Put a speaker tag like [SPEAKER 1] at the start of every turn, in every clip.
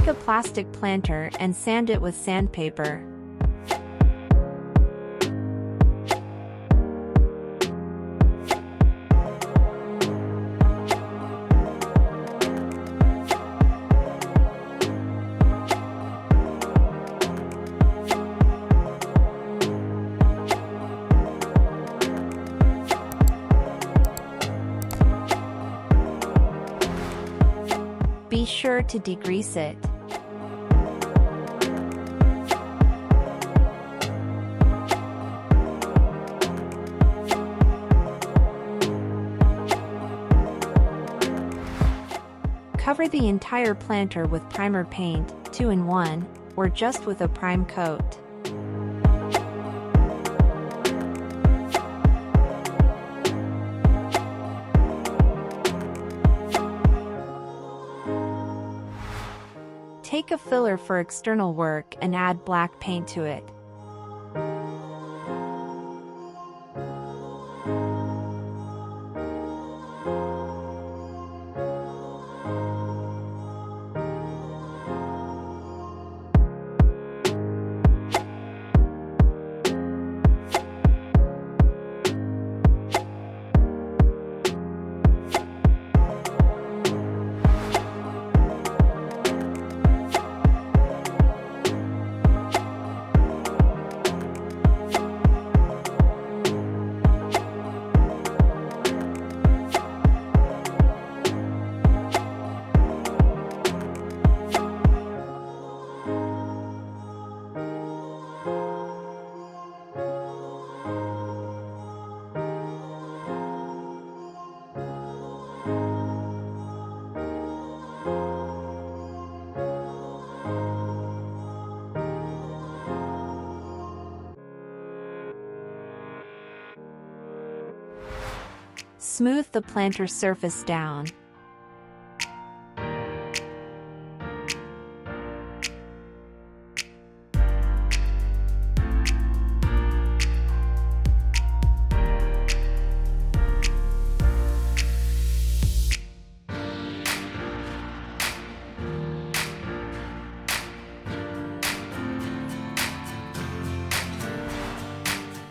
[SPEAKER 1] Take a plastic planter and sand it with sandpaper. Be sure to degrease it. Cover the entire planter with primer paint, 2-in-1, or just with a prime coat. Take a filler for external work and add black paint to it. Smooth the planter surface down.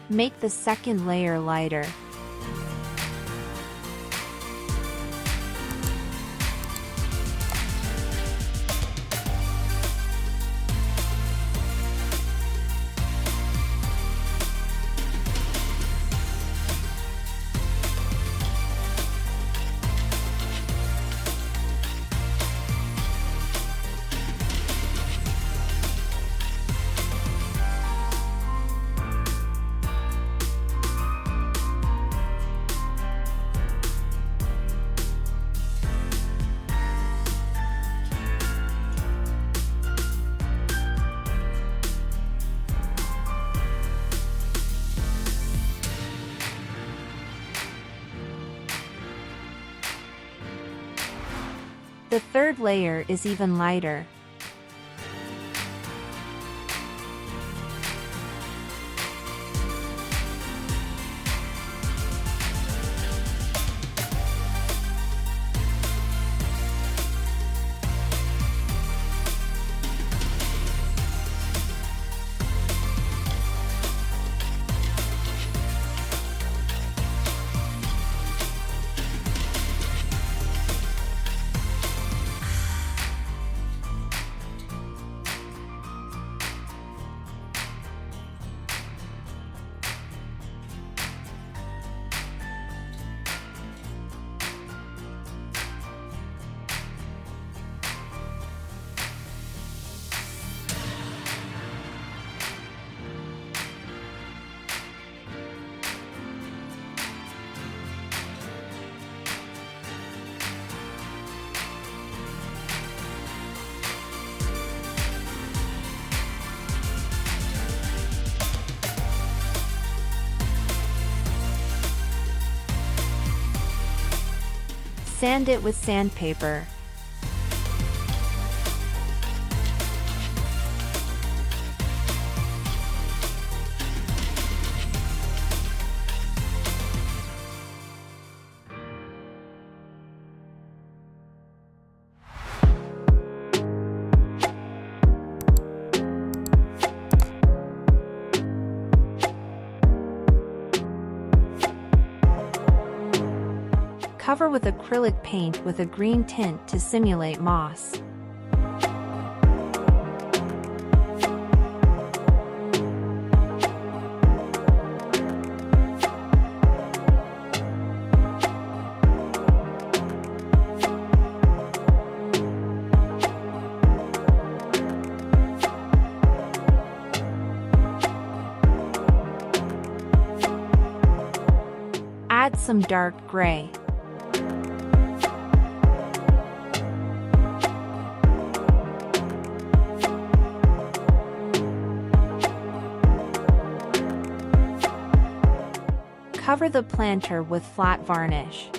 [SPEAKER 1] Make the second layer lighter. The third layer is even lighter. Sand it with sandpaper. Cover with acrylic paint with a green tint to simulate moss. Add some dark gray. Cover the planter with flat varnish.